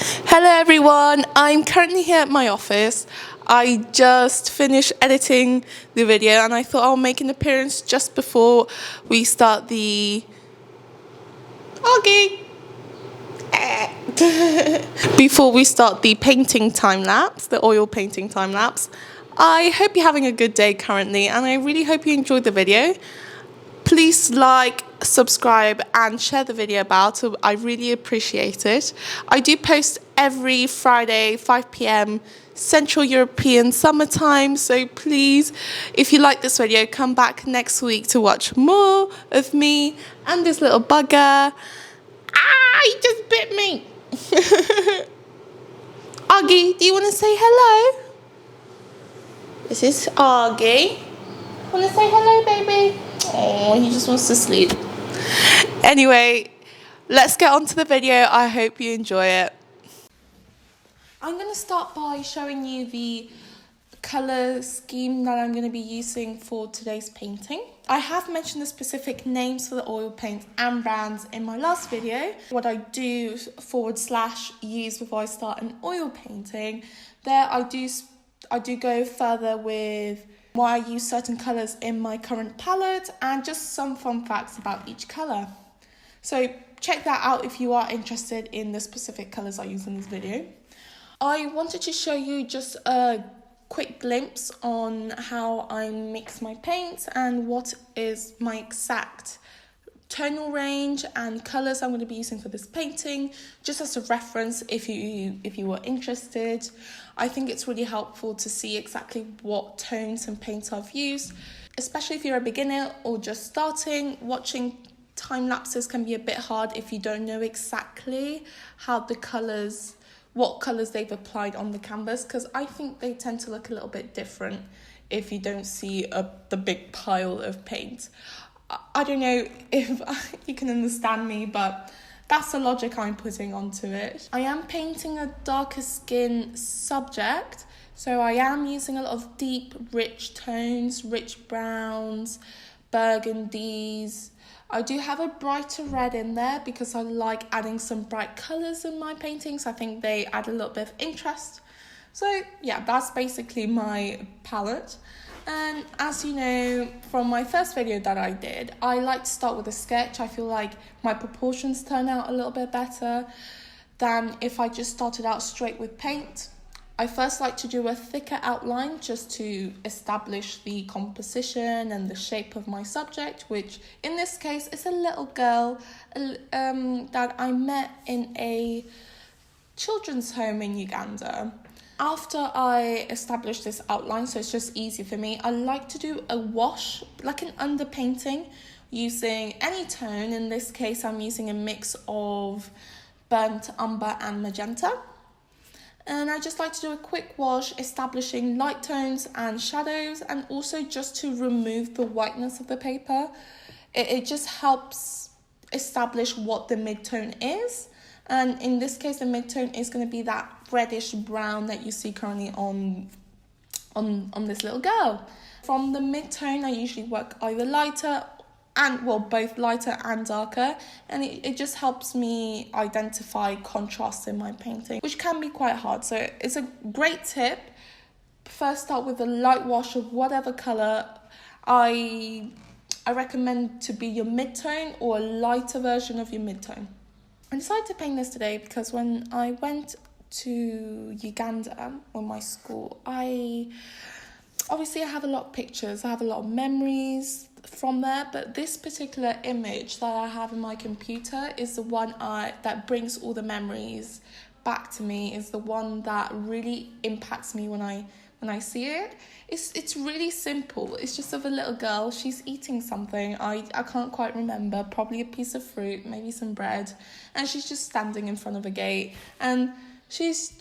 Hello everyone, I'm currently here at my office. I just finished editing the video and I thought I'll make an appearance just before we start the Argi. Before we start the painting time lapse, the oil painting time lapse. I hope you're having a good day currently and I really hope you enjoyed the video. Please like, subscribe and share the video about it. I really appreciate it. I do post every Friday 5 p.m. Central European summertime, so please, if you like this video, come back next week to watch more of me and this little bugger. He just bit me. Argi, do you want to say hello? This is Argi. Want to say hello, baby? Oh, he just wants to sleep. Anyway, let's get on to the video. I hope you enjoy it. I'm going to start by showing you the colour scheme that I'm going to be using for today's painting. I have mentioned the specific names for the oil paints and brands in my last video. What I do / use before I start an oil painting. There I do go further with why I use certain colours in my current palette and just some fun facts about each colour. So check that out if you are interested in the specific colours I use in this video. I wanted to show you just a quick glimpse on how I mix my paints and what is my exact tonal range and colours I'm going to be using for this painting, just as a reference if you were interested. I think it's really helpful to see exactly what tones and paints I've used, especially if you're a beginner or just starting. Watching time lapses can be a bit hard if you don't know exactly how what colours they've applied on the canvas, because I think they tend to look a little bit different if you don't see the big pile of paint. I don't know if you can understand me, but that's the logic I'm putting onto it. I am painting a darker skin subject, so I am using a lot of deep, rich tones, rich browns, burgundies. I do have a brighter red in there because I like adding some bright colours in my paintings. I think they add a little bit of interest. So yeah, that's basically my palette. And as you know from my first video that I did, I like to start with a sketch. I feel like my proportions turn out a little bit better than if I just started out straight with paint. I first like to do a thicker outline just to establish the composition and the shape of my subject, which in this case is a little girl that I met in a children's home in Uganda. After I establish this outline, so it's just easy for me, I like to do a wash, like an underpainting, using any tone. In this case, I'm using a mix of burnt umber and magenta. And I just like to do a quick wash, establishing light tones and shadows, and also just to remove the whiteness of the paper. It just helps establish what the mid-tone is. And in this case, the mid-tone is going to be that reddish brown that you see currently on this little girl. From the mid-tone, I usually work either lighter both lighter and darker, and it just helps me identify contrasts in my painting, which can be quite hard. So it's a great tip. First, start with a light wash of whatever colour. I recommend to be your mid-tone or a lighter version of your mid-tone. I decided to paint this today because when I went to Uganda on my school, I have a lot of pictures, I have a lot of memories from there, but this particular image that I have in my computer is the one that brings all the memories back to me, is the one that really impacts me when I see it. It's really simple. It's just of a little girl. She's eating something. I can't quite remember. Probably a piece of fruit, maybe some bread. And she's just standing in front of a gate. And she's,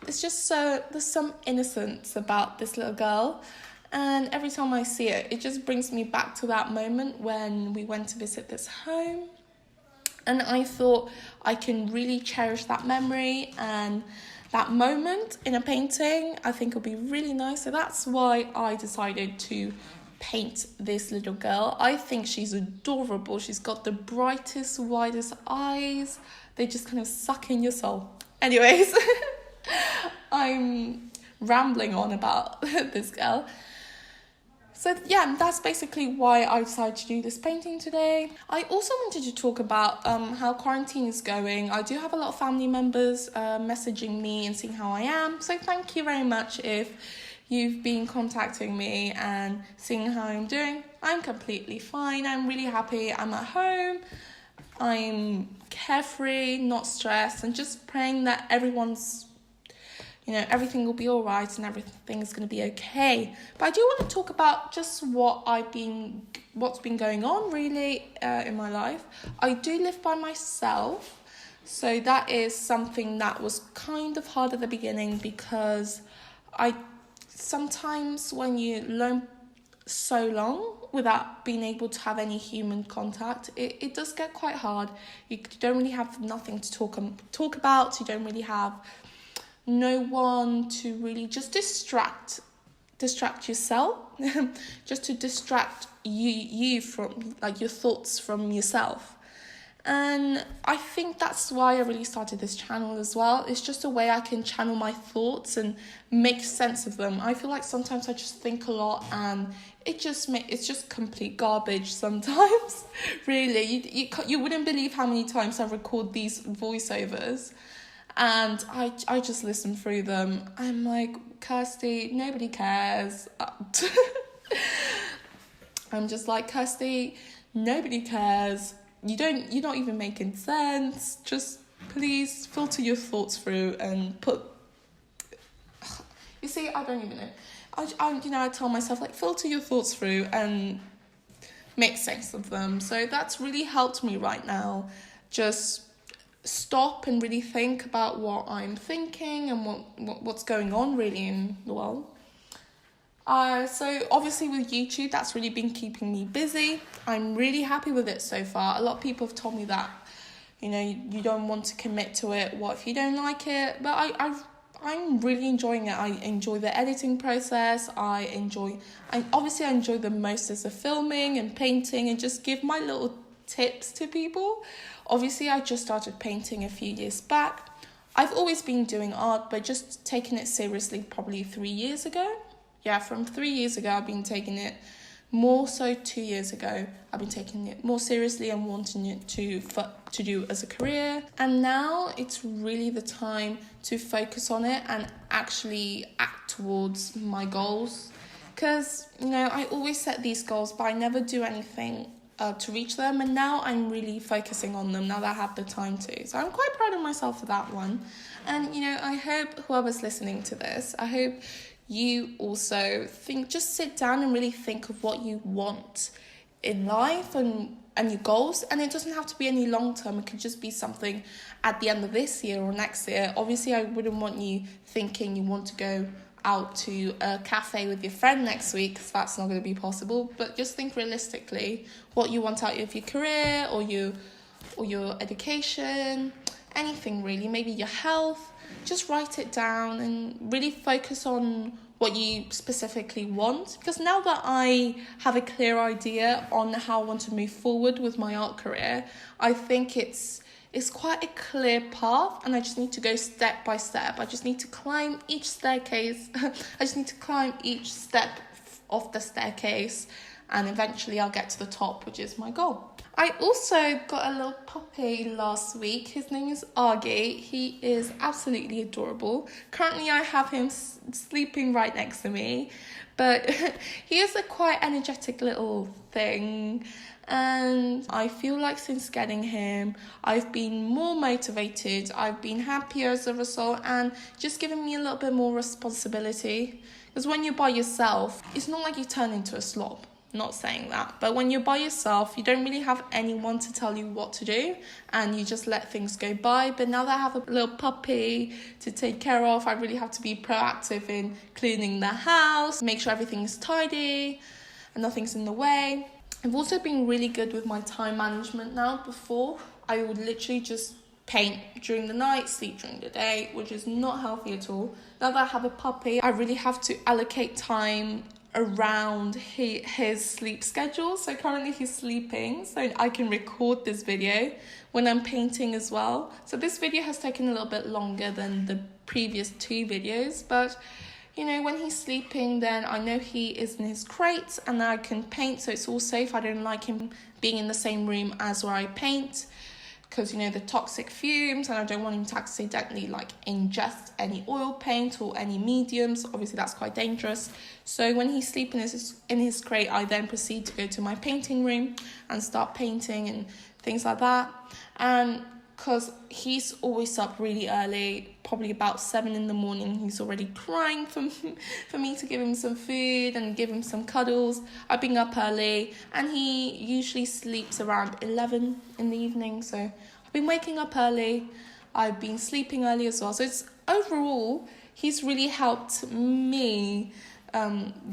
it's just there's some innocence about this little girl. And every time I see it, it just brings me back to that moment when we went to visit this home. And I thought I can really cherish that memory and that moment in a painting. I think it'll be really nice. So that's why I decided to paint this little girl. I think she's adorable. She's got the brightest, widest eyes. They just kind of suck in your soul. Anyways, I'm rambling on about this girl. So yeah, that's basically why I decided to do this painting today. I also wanted to talk about how quarantine is going. I do have a lot of family members messaging me and seeing how I am. So thank you very much if you've been contacting me and seeing how I'm doing. I'm completely fine. I'm really happy. I'm at home. I'm carefree, not stressed, and just praying that everything will be all right and everything's going to be okay. But I do want to talk about just what's been going on really in my life. I do live by myself, so that is something that was kind of hard at the beginning, because sometimes when you learn so long without being able to have any human contact, it does get quite hard. You don't really have nothing to talk about. You don't really have no one to really just distract yourself, just to distract you from like your thoughts from yourself. And I think that's why I really started this channel as well. It's just a way I can channel my thoughts and make sense of them. I feel like sometimes I just think a lot and it's just complete garbage sometimes. Really, you wouldn't believe how many times I record these voiceovers and I just listen through them. I'm like, Kirsty, nobody cares. I'm just like, Kirsty, nobody cares. You're not even making sense. Just please filter your thoughts through and put. You see, I don't even know. I tell myself, like, filter your thoughts through and make sense of them. So that's really helped me right now. Just stop and really think about what I'm thinking and what's going on really in the world. So obviously with YouTube, that's really been keeping me busy. I'm really happy with it so far. A lot of people have told me that, you don't want to commit to it. What if you don't like it? But I'm really enjoying it. I enjoy the editing process. I enjoy the most is the filming and painting and just give my little tips to people. Obviously, I just started painting a few years back. I've always been doing art, but just taking it seriously probably 3 years ago. Yeah, from 3 years ago, I've been taking it more so 2 years ago. I've been taking it more seriously and wanting it to do as a career. And now it's really the time to focus on it and actually act towards my goals. Because, I always set these goals, but I never do anything to reach them. And now I'm really focusing on them now that I have the time to. So I'm quite proud of myself for that one. And, I hope whoever's listening to this, I hope you also just sit down and really think of what you want in life and your goals. And it doesn't have to be any long term. It could just be something at the end of this year or next year. Obviously, I wouldn't want you thinking you want to go out to a cafe with your friend next week, because that's not going to be possible. But just think realistically what you want out of your career or your education, anything really, maybe your health. Just write it down and really focus on what you specifically want. Because now that I have a clear idea on how I want to move forward with my art career, I think it's quite a clear path, and I just need to go step by step. I just need to climb each staircase. I just need to climb each step of the staircase, and eventually I'll get to the top, which is my goal. I also got a little puppy last week. His name is Argi. He is absolutely adorable. Currently, I have him sleeping right next to me, but he is a quite energetic little thing. And I feel like since getting him, I've been more motivated. I've been happier as a result, and just giving me a little bit more responsibility. Because when you're by yourself, it's not like you turn into a slob. Not saying that, but when you're by yourself, you don't really have anyone to tell you what to do, and you just let things go by. But now that I have a little puppy to take care of, I really have to be proactive in cleaning the house, make sure everything is tidy and nothing's in the way. I've also been really good with my time management now. Before, I would literally just paint during the night, sleep during the day, which is not healthy at all. Now that I have a puppy, I really have to allocate time around his sleep schedule. So currently he's sleeping, so I can record this video when I'm painting as well. So this video has taken a little bit longer than the previous 2 videos, but you know, when he's sleeping, then I know he is in his crate and I can paint, so it's all safe. I don't like him being in the same room as where I paint, because you know, the toxic fumes, and I don't want him to accidentally like ingest any oil paint or any mediums. Obviously that's quite dangerous. So when he's sleeping in his crate, I then proceed to go to my painting room and start painting and things like that. And because he's always up really early, probably about 7 in the morning, he's already crying for me to give him some food and give him some cuddles. I've been up early, and he usually sleeps around 11 in the evening, so I've been waking up early. I've been sleeping early as well. So it's overall, he's really helped me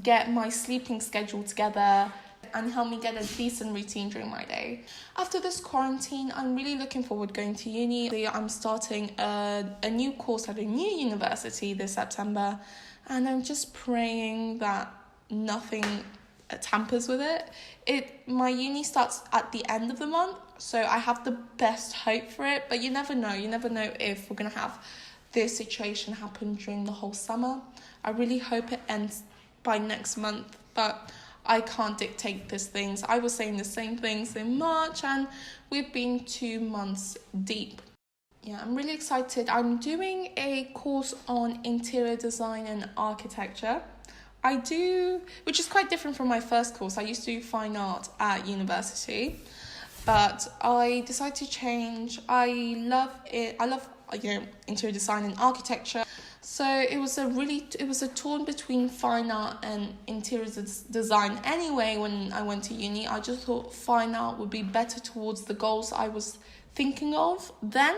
get my sleeping schedule together and help me get a decent routine during my day. After this quarantine, I'm really looking forward going to uni. I'm starting a new course at a new university this September, and I'm just praying that nothing tampers with it. My uni starts at the end of the month, so I have the best hope for it, but you never know. You never know if we're gonna have this situation happen during the whole summer. I really hope it ends by next month, but I can't dictate these things. I was saying the same things in March, and we've been 2 months deep. Yeah, I'm really excited. I'm doing a course on interior design and architecture. Which is quite different from my first course. I used to do fine art at university, but I decided to change. I love it. I love interior design and architecture. So it was a torn between fine art and interior design. Anyway, when I went to uni, I just thought fine art would be better towards the goals I was thinking of then.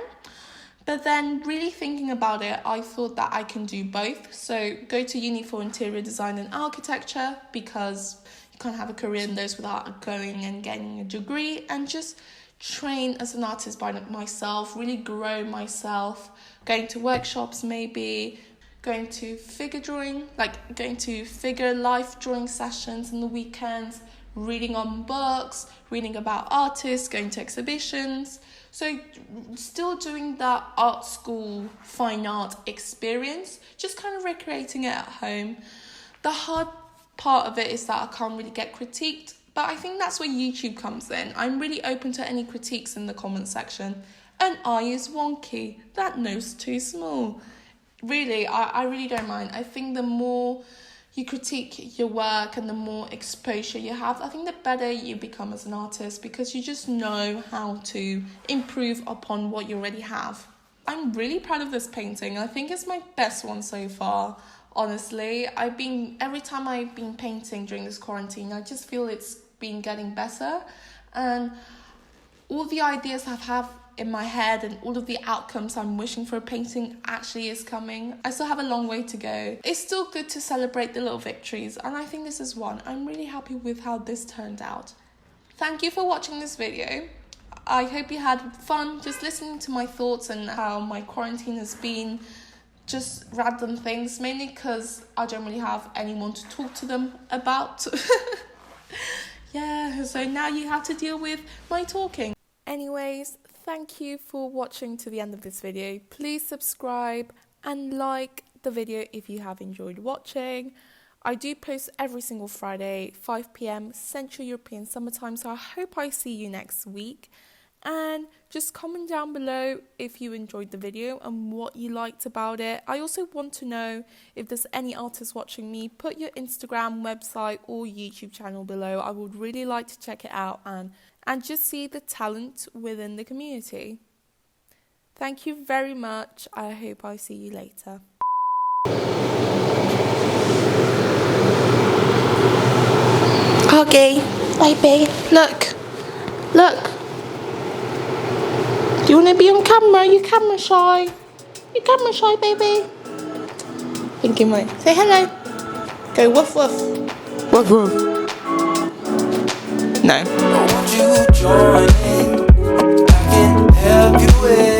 But then really thinking about it, I thought that I can do both. So go to uni for interior design and architecture, because you can't have a career in those without going and getting a degree, and just train as an artist by myself, really grow myself, going to workshops, maybe going to figure drawing, like going to figure life drawing sessions in the weekends, reading on books, reading about artists, going to exhibitions. So still doing that art school fine art experience, just kind of recreating it at home. The hard part of it is that I can't really get critiqued, but I think that's where YouTube comes in. I'm really open to any critiques in the comment section. An eye is wonky, that nose too small. Really, I really don't mind. I think the more you critique your work and the more exposure you have, I think the better you become as an artist, because you just know how to improve upon what you already have. I'm really proud of this painting. I think it's my best one so far, honestly. Every time I've been painting during this quarantine, I just feel it's been getting better, and all the ideas I have in my head and all of the outcomes I'm wishing for a painting actually is coming. I still have a long way to go. It's still good to celebrate the little victories, and I think this is one. I'm really happy with how this turned out. Thank you for watching this video. I hope you had fun just listening to my thoughts and how my quarantine has been, just random things, mainly because I don't really have anyone to talk to them about. Yeah, so now you have to deal with my talking. Anyways, thank you for watching to the end of this video. Please subscribe and like the video if you have enjoyed watching. I do post every single Friday, 5 p.m. Central European Summertime, so I hope I see you next week. And just comment down below if you enjoyed the video and what you liked about it. I also want to know if there's any artists watching me. Put your Instagram, website or YouTube channel below. I would really like to check it out and just see the talent within the community. Thank you very much. I hope I see you later. Okay, baby, look. Do you want to be on camera? You camera shy. You camera shy, baby. Thank you, mate. Say hello. Go woof woof. Woof woof. No. Won't you join in? I can help you with